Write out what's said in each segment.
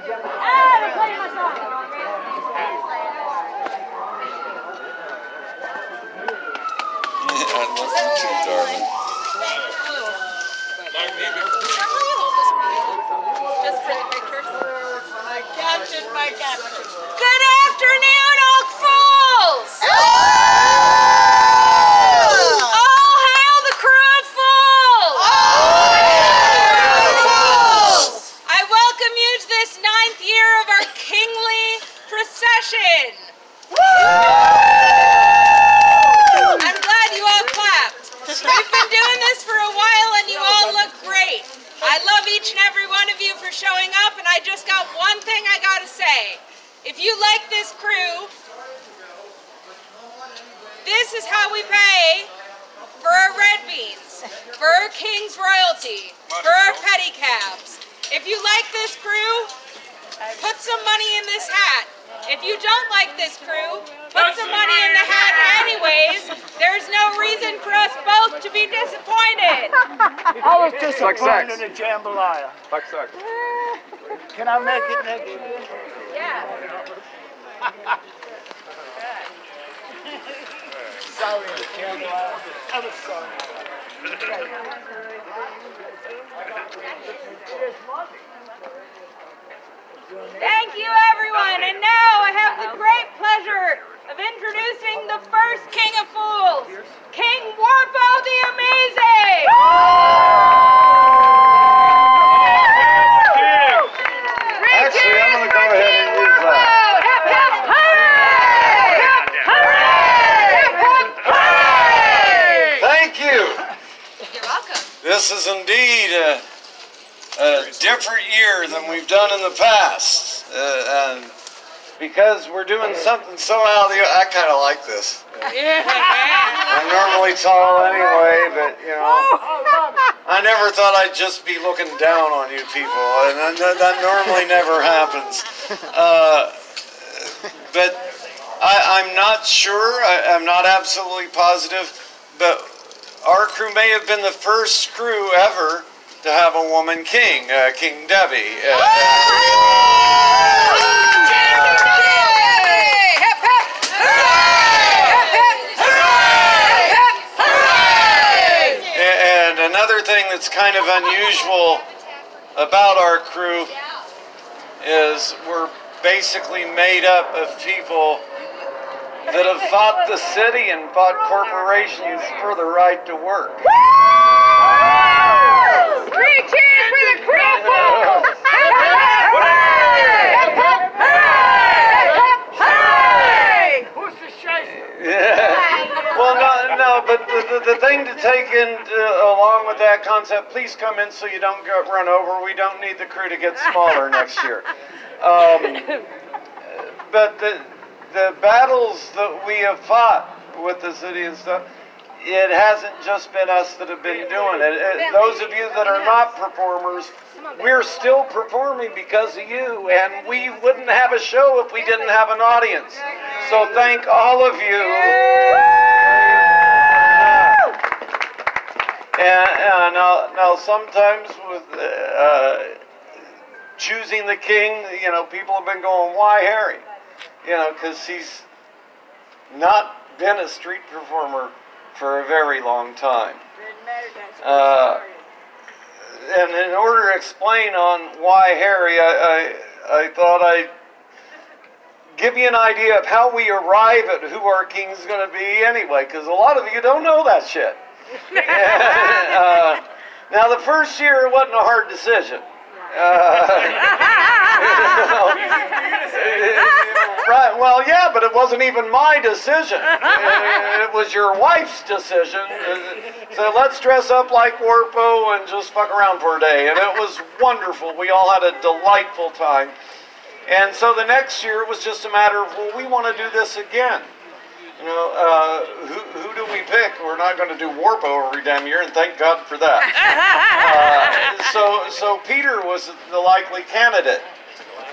they're playing my song. I love you too, darling. Just for the pictures. My caption. Good afternoon, Oak Falls! All hail the crew of Falls! I welcome you to this 9th year of our kingly procession. I'm glad you all clapped. We've been doing this for a while and you all look great. I love each and every one of you for showing up, and I just got one thing I gotta say. If you like this crew, this is how we pay for our red beans, for our king's royalty, for our pedicabs. If you like this crew, put some money in this hat. If you don't like this crew, put some money in the hat anyways. There's no reason for us both to be disappointed. I was disappointed in the jambalaya. Fuck sucks. Can I make it next year? Yeah. Sorry, the jambalaya. I was sorry. Thank you, everyone. And now I have the great pleasure of introducing the first King of Fools, King Warpo the Amazing. Actually, I'm going to go ahead and use that. Hip, hip, hooray! Hip, hip, hooray! Thank you. You're welcome. This is indeed a different year than we've done in the past. And because we're doing something so out of the... I kind of like this. I'm normally tall anyway, but, you know, I never thought I'd just be looking down on you people, and that normally never happens. But I'm not sure, I'm not absolutely positive, but our crew may have been the first crew ever to have a woman king, King Debbie. And another thing that's kind of unusual about our crew is we're basically made up of people that have fought the city and fought corporations for the right to work. Three cheers for the crew! Who's the shite? Yeah. Well, no, but the thing to take in along with that concept, please come in so you don't get run over. We don't need the crew to get smaller next year. But the battles that we have fought with the city and stuff, it hasn't just been us that have been doing it. Those of you that are not performers, we're still performing because of you, and we wouldn't have a show if we didn't have an audience. So thank all of you. And now sometimes with choosing the king, you know, people have been going, why Harry? You know, because he's not been a street performer for a very long time. And in order to explain on why Harry, I thought I'd give you an idea of how we arrive at who our king's going to be anyway, because a lot of you don't know that shit. Now, the first year, it wasn't a hard decision. Right, well, yeah, but it wasn't even my decision. It was your wife's decision. So let's dress up like Warpo and just fuck around for a day. And it was wonderful. We all had a delightful time. And so the next year, it was just a matter of, well, we want to do this again. You know, who do we pick? We're not going to do Warpo every damn year, and thank God for that. So Peter was the likely candidate.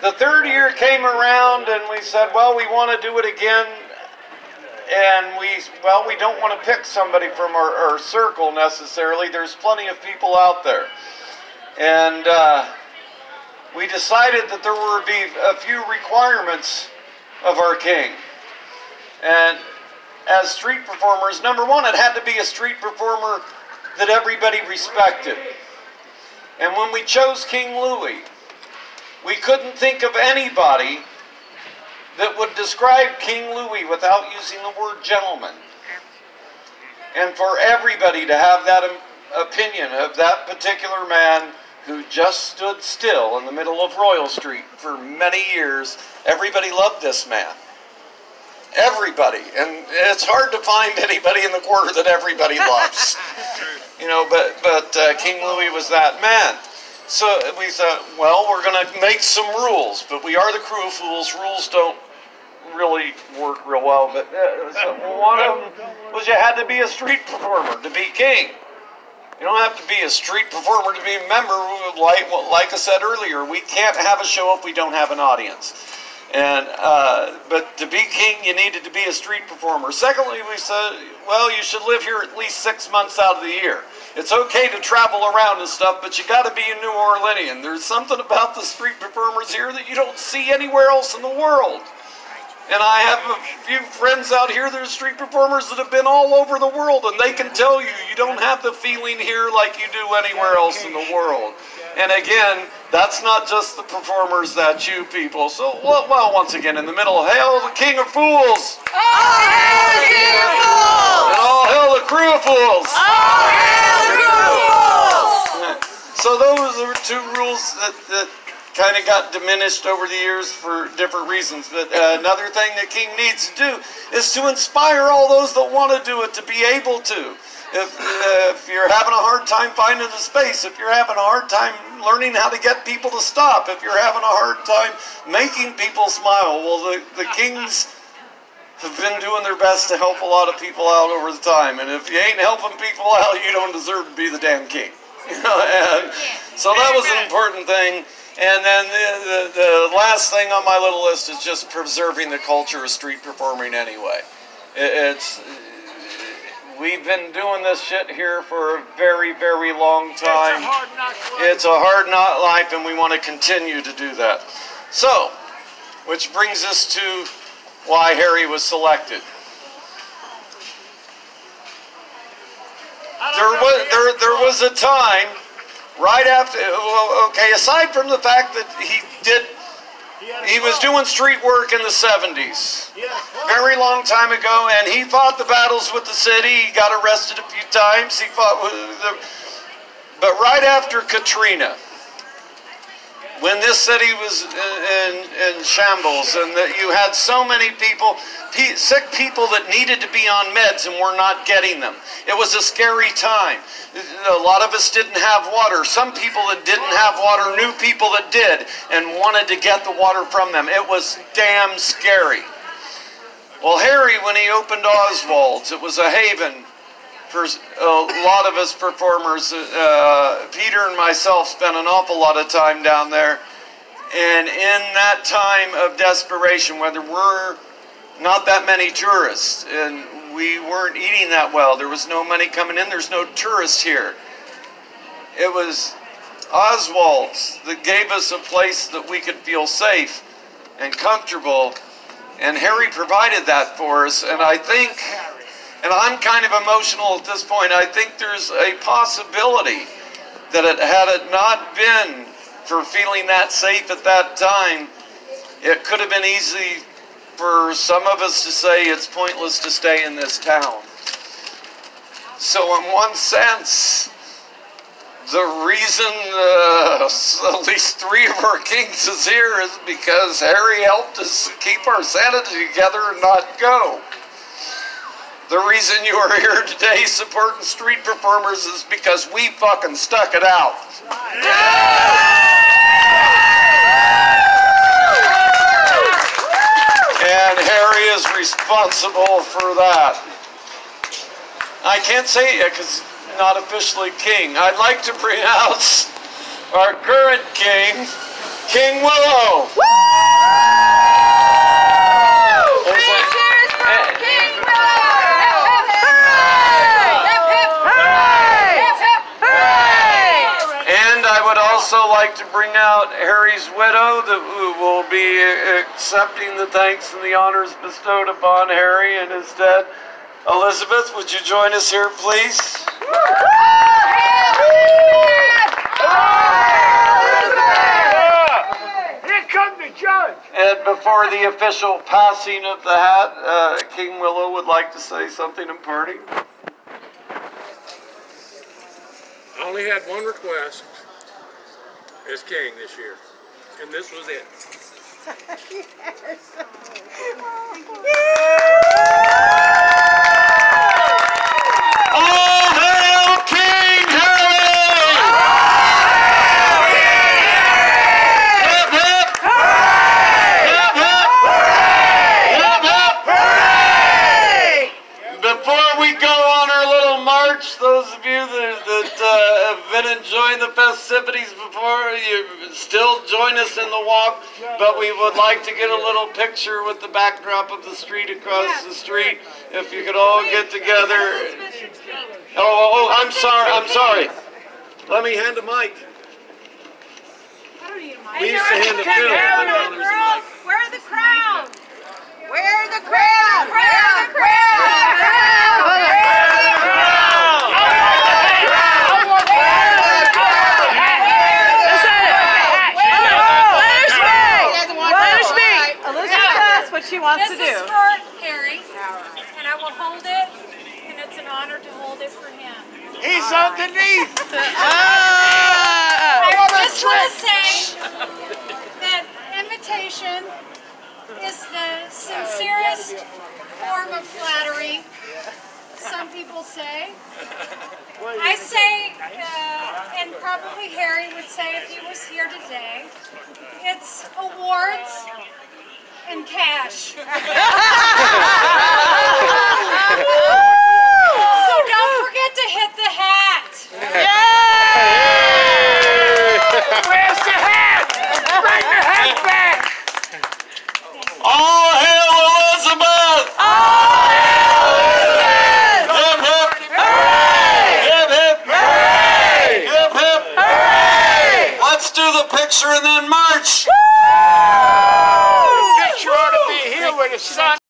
The third year came around, and we said, well, we want to do it again And we don't want to pick somebody from our circle necessarily. There's plenty of people out there. And we decided that there would be a few requirements of our king. And as street performers, number one, it had to be a street performer that everybody respected. And when we chose King Louis, we couldn't think of anybody that would describe King Louis without using the word gentleman. And for everybody to have that opinion of that particular man who just stood still in the middle of Royal Street for many years, everybody loved this man. Everybody. And it's hard to find anybody in the quarter that everybody loves. You know, but King Louis was that man. So we thought, well, we're going to make some rules, but we are the crew of fools. Rules don't really work real well, but so one of them was you had to be a street performer to be king. You don't have to be a street performer to be a member. Like I said earlier, we can't have a show if we don't have an audience. And but to be king, you needed to be a street performer. Secondly, we said, well, you should live here at least 6 months out of the year. It's okay to travel around and stuff, but you got to be a New Orleanian. There's something about the street performers here that you don't see anywhere else in the world. And I have a few friends out here that are street performers that have been all over the world, and they can tell you, you don't have the feeling here like you do anywhere else in the world. And again, that's not just the performers, that's you people. So, well, once again, in the middle, hail the King of Fools! All hail the King of Fools! And all hail the crew of fools! All hail the crew of fools! So those are two rules that kind of got diminished over the years for different reasons. But another thing the king needs to do is to inspire all those that want to do it to be able to. If you're having a hard time finding a space, if you're having a hard time learning how to get people to stop, if you're having a hard time making people smile, well, the kings have been doing their best to help a lot of people out over the time. And if you ain't helping people out, you don't deserve to be the damn king. You know, and so that was an important thing. And then the last thing on my little list is just preserving the culture of street performing anyway. We've been doing this shit here for a very, very long time. It's a hard knock life, and we want to continue to do that. So, which brings us to why Harry was selected. There was a time right after, okay, aside from the fact that he was doing street work in the 70s, very long time ago, and he fought the battles with the city. He got arrested a few times. He fought with but right after Katrina, when this city was in shambles, and that you had so many people, sick people that needed to be on meds and were not getting them. It was a scary time. A lot of us didn't have water. Some people that didn't have water knew people that did and wanted to get the water from them. It was damn scary. Well, Harry, when he opened Oswald's, it was a haven for a lot of us performers. Peter and myself spent an awful lot of time down there. And in that time of desperation, where there were not that many tourists, and we weren't eating that well, there was no money coming in, there's no tourists here. It was Oswald's that gave us a place that we could feel safe and comfortable, and Harry provided that for us. And I think, and I'm kind of emotional at this point, I think there's a possibility that had it not been for feeling that safe at that time, it could have been easy for some of us to say it's pointless to stay in this town. So in one sense, the reason at least 3 of our kings is here is because Harry helped us keep our sanity together and not go. The reason you are here today supporting street performers is because we fucking stuck it out. And Harry is responsible for that. I can't say it because he's not officially king. I'd like to pronounce our current king, King Willow. Cheers for King Willow! also like to bring out Harry's widow, who will be accepting the thanks and the honors bestowed upon Harry and his dead. Elizabeth, would you join us here, please? Here comes the judge. And before the official passing of the hat, King Willow would like to say something in parting. I only had one request as king this year, and this was it. All hail King Harry! Hip hip! Hip hip! Hip hip! Before we go on our little march, those of you that have been enjoying the festivities before, you still join us in the walk, but we would like to get a little picture with the backdrop of the street across the street. If you could all get together. Oh, I'm sorry. Let me hand a mic. We used to hand a film. Where are the crowd? Where are the crowd? Where are the what she wants to do. This is for Harry, and I will hold it, and it's an honor to hold it for him. He's underneath. I just want to say that invitation is the sincerest form of flattery, some people say. I say, and probably Harry would say if he was here today, it's awards and cash.